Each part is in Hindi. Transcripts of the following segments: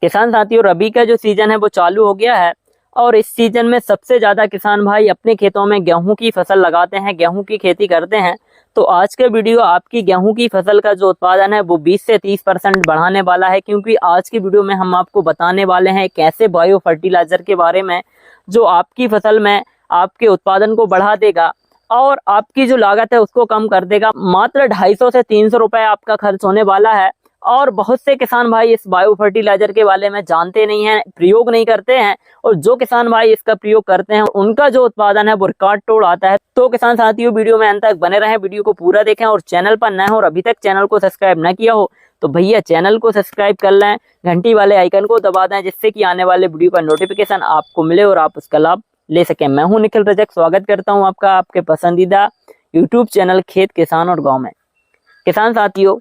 किसान साथियों, रबी का जो सीजन है वो चालू हो गया है और इस सीजन में सबसे ज्यादा किसान भाई अपने खेतों में गेहूं की फसल लगाते हैं, गेहूं की खेती करते हैं। तो आज का वीडियो आपकी गेहूं की फसल का जो उत्पादन है वो 20 से 30% बढ़ाने वाला है, क्योंकि आज की वीडियो में हम आपको बताने वाले हैं एक ऐसे बायो फर्टिलाइजर के बारे में जो आपकी फसल में आपके उत्पादन को बढ़ा देगा और आपकी जो लागत है उसको कम कर देगा। मात्र 250 से 300 रुपए आपका खर्च होने वाला है। और बहुत से किसान भाई इस बायो फर्टिलाइजर के बारे में जानते नहीं हैं, प्रयोग नहीं करते हैं, और जो किसान भाई इसका प्रयोग करते हैं उनका जो उत्पादन है वो रिकॉर्ड तोड़ आता है। तो किसान साथियों, वीडियो में अंत तक बने रहें, वीडियो को पूरा देखें और चैनल पर नए हो और अभी तक चैनल को सब्सक्राइब न किया हो तो भैया चैनल को सब्सक्राइब कर लें, घंटी वाले आइकन को दबा दें, जिससे कि आने वाले वीडियो का नोटिफिकेशन आपको मिले और आप उसका लाभ ले सकें। मैं हूं निखिल रजक, स्वागत करता हूं आपका आपके पसंदीदा यूट्यूब चैनल खेत, किसान और गाँव में। किसान साथियों,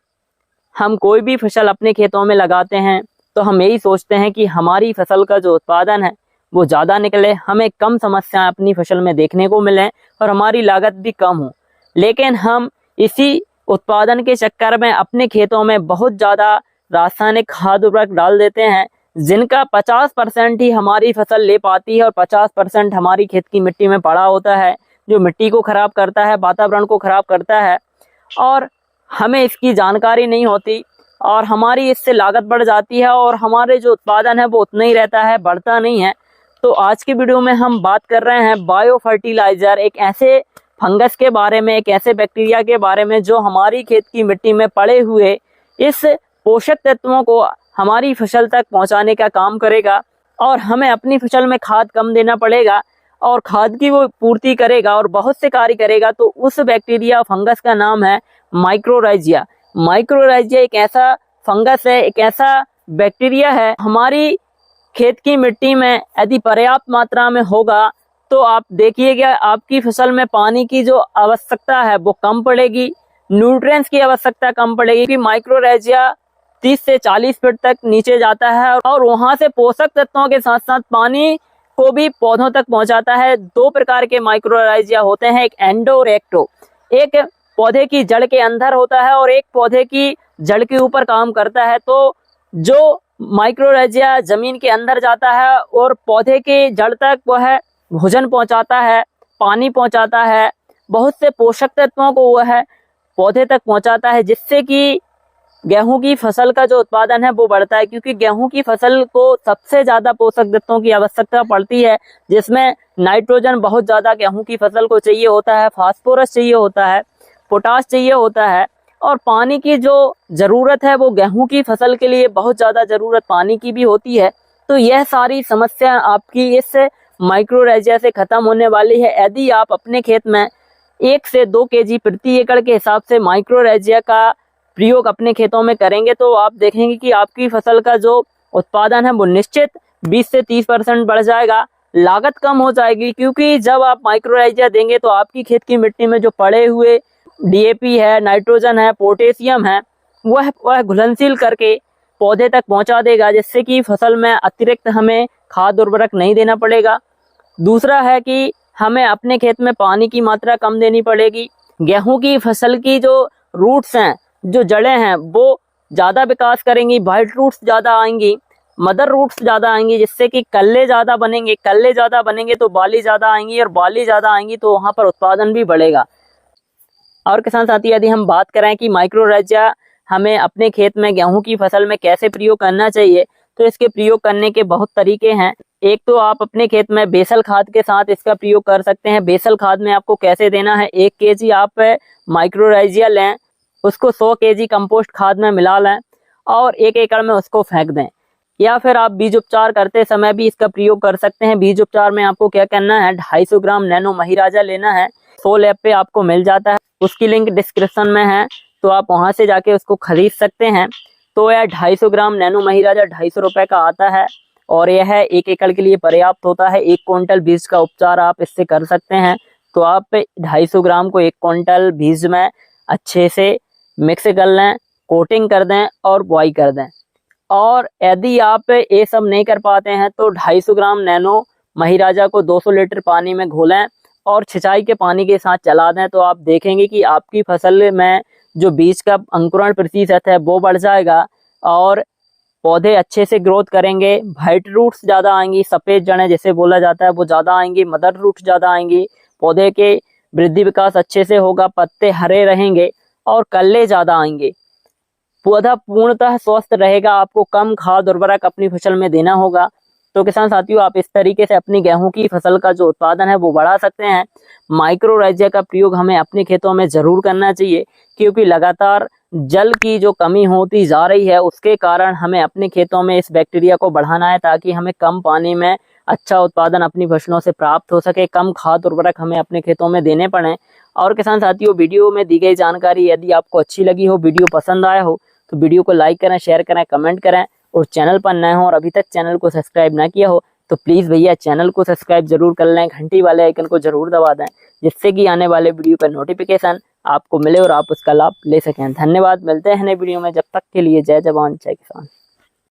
हम कोई भी फसल अपने खेतों में लगाते हैं तो हम यही सोचते हैं कि हमारी फसल का जो उत्पादन है वो ज़्यादा निकले, हमें कम समस्याएं अपनी फसल में देखने को मिलें और हमारी लागत भी कम हो। लेकिन हम इसी उत्पादन के चक्कर में अपने खेतों में बहुत ज़्यादा रासायनिक खाद उर्वरक डाल देते हैं, जिनका 50% ही हमारी फसल ले पाती है और 50% हमारी खेत की मिट्टी में पड़ा होता है, जो मिट्टी को खराब करता है, वातावरण को खराब करता है और हमें इसकी जानकारी नहीं होती और हमारी इससे लागत बढ़ जाती है और हमारे जो उत्पादन है वो उतना ही रहता है, बढ़ता नहीं है। तो आज की वीडियो में हम बात कर रहे हैं बायो फर्टिलाइजर, एक ऐसे फंगस के बारे में, एक ऐसे बैक्टीरिया के बारे में जो हमारी खेत की मिट्टी में पड़े हुए इस पोषक तत्वों को हमारी फसल तक पहुंचाने का काम करेगा और हमें अपनी फसल में खाद कम देना पड़ेगा और खाद की वो पूर्ति करेगा और बहुत से कार्य करेगा। तो उस बैक्टीरिया फंगस का नाम है माइक्रोराइजिया। माइक्रोराइजिया एक ऐसा फंगस है, एक ऐसा बैक्टीरिया है, हमारी खेत की मिट्टी में यदि पर्याप्त मात्रा में होगा तो आप देखिएगा आपकी फसल में पानी की जो आवश्यकता है वो कम पड़ेगी, न्यूट्रिएंट्स की आवश्यकता कम पड़ेगी। कि माइक्रोराइजिया 30 से 40 फीट तक नीचे जाता है और वहां से पोषक तत्वों के साथ साथ पानी को भी पौधों तक पहुंचाता है। दो प्रकार के माइक्रोराइजिया होते हैं, एक एंडो और एक्टो। एक पौधे की जड़ के अंदर होता है और एक पौधे की जड़ के ऊपर काम करता है। तो जो माइक्रोराइजिया जमीन के अंदर जाता है और पौधे के जड़ तक वह भोजन पहुंचाता है, पानी पहुंचाता है, बहुत से पोषक तत्वों को वह पौधे तक पहुंचाता है, जिससे कि गेहूं की फसल का जो उत्पादन है वो बढ़ता है। क्योंकि गेहूं की फसल को सबसे ज्यादा पोषक तत्वों की आवश्यकता पड़ती है, जिसमें नाइट्रोजन बहुत ज्यादा गेहूं की फसल को चाहिए होता है, फास्फोरस चाहिए होता है, पोटाश चाहिए होता है और पानी की जो जरूरत है वो गेहूं की फसल के लिए बहुत ज्यादा जरूरत पानी की भी होती है। तो यह सारी समस्या आपकी इस माइक्रोराइजिया से खत्म होने वाली है यदि आप अपने खेत में 1 से 2 केजी प्रति एकड़ के हिसाब से माइक्रोराइजिया का प्रयोग अपने खेतों में करेंगे। तो आप देखेंगे कि आपकी फसल का जो उत्पादन है वो निश्चित 20 से 30% बढ़ जाएगा, लागत कम हो जाएगी। क्योंकि जब आप माइक्रोराइजिया देंगे तो आपकी खेत की मिट्टी में जो पड़े हुए डीएपी है, नाइट्रोजन है, पोटेशियम है, वह घुलनशील करके पौधे तक पहुंचा देगा, जिससे कि फसल में अतिरिक्त हमें खाद उर्वरक नहीं देना पड़ेगा। दूसरा है कि हमें अपने खेत में पानी की मात्रा कम देनी पड़ेगी। गेहूं की फसल की जो रूट्स हैं, जो जड़ें हैं, वो ज़्यादा विकास करेंगी, वाइट रूट्स ज़्यादा आएंगी, मदर रूट्स ज़्यादा आएंगी, जिससे कि कल्ले ज़्यादा बनेंगे। कल्ले ज़्यादा बनेंगे तो बाली ज़्यादा आएंगी और बाली ज़्यादा आएंगी तो वहाँ पर उत्पादन भी बढ़ेगा। और किसान साथी, यदि हम बात करें कि माइक्रोराइजिया हमें अपने खेत में गेहूं की फसल में कैसे प्रयोग करना चाहिए, तो इसके प्रयोग करने के बहुत तरीके हैं। एक तो आप अपने खेत में बेसल खाद के साथ इसका प्रयोग कर सकते हैं। बेसल खाद में आपको कैसे देना है, 1 केजी आप माइक्रोराइजिया लें, उसको 100 केजी कंपोस्ट खाद में मिला लें और 1 एकड़ में उसको फेंक दें। या फिर आप बीज उपचार करते समय भी इसका प्रयोग कर सकते हैं। बीज उपचार में आपको क्या करना है, 250 ग्राम नैनो महिराजा लेना है, 100 लैब पे आपको मिल जाता है, उसकी लिंक डिस्क्रिप्शन में है, तो आप वहां से जाके उसको खरीद सकते हैं। तो यह 250 ग्राम नैनो महिराजा 250 रुपए का आता है और यह 1 एकड़ के लिए पर्याप्त होता है। 1 क्विंटल बीज का उपचार आप इससे कर सकते हैं। तो आप 250 ग्राम को 1 क्विंटल बीज में अच्छे से मिक्स कर लें, कोटिंग कर दें और बॉई कर दें। और यदि आप ये सब नहीं कर पाते हैं तो 250 ग्राम नैनो महिराजा को 200 लीटर पानी में घोलें और छिंचाई के पानी के साथ चला दें। तो आप देखेंगे कि आपकी फसल में जो बीज का अंकुरण प्रतिशत है वो बढ़ जाएगा और पौधे अच्छे से ग्रोथ करेंगे, वाइट रूट्स ज़्यादा आएंगी, सफ़ेद जड़ें जैसे बोला जाता है वो ज़्यादा आएंगी, मदर रूट्स ज़्यादा आएंगी, पौधे के वृद्धि विकास अच्छे से होगा, पत्ते हरे रहेंगे और कल्ले ज़्यादा आएंगे। पौधा पूर्णतः स्वस्थ रहेगा। आपको कम खाद उर्वरक अपनी फसल में देना होगा। तो किसान साथियों, आप इस तरीके से अपनी गेहूं की फसल का जो उत्पादन है वो बढ़ा सकते हैं। माइक्रोराइजा का प्रयोग हमें अपने खेतों में जरूर करना चाहिए, क्योंकि लगातार जल की जो कमी होती जा रही है उसके कारण हमें अपने खेतों में इस बैक्टीरिया को बढ़ाना है, ताकि हमें कम पानी में अच्छा उत्पादन अपनी फसलों से प्राप्त हो सके। कम खाद उर्वरक हमें अपने खेतों में देने पड़े। और किसान साथियों, वीडियो में दी गई जानकारी यदि आपको अच्छी लगी हो, वीडियो पसंद आया हो, तो वीडियो को लाइक करें, शेयर करें, कमेंट करें। और चैनल पर नए हो और अभी तक चैनल को सब्सक्राइब ना किया हो तो प्लीज़ भैया चैनल को सब्सक्राइब जरूर कर लें, घंटी वाले आइकन को जरूर दबा दें, जिससे कि आने वाले वीडियो का नोटिफिकेशन आपको मिले और आप उसका लाभ ले सकें। धन्यवाद, मिलते हैं नए वीडियो में। जब तक के लिए जय जवान जय किसान।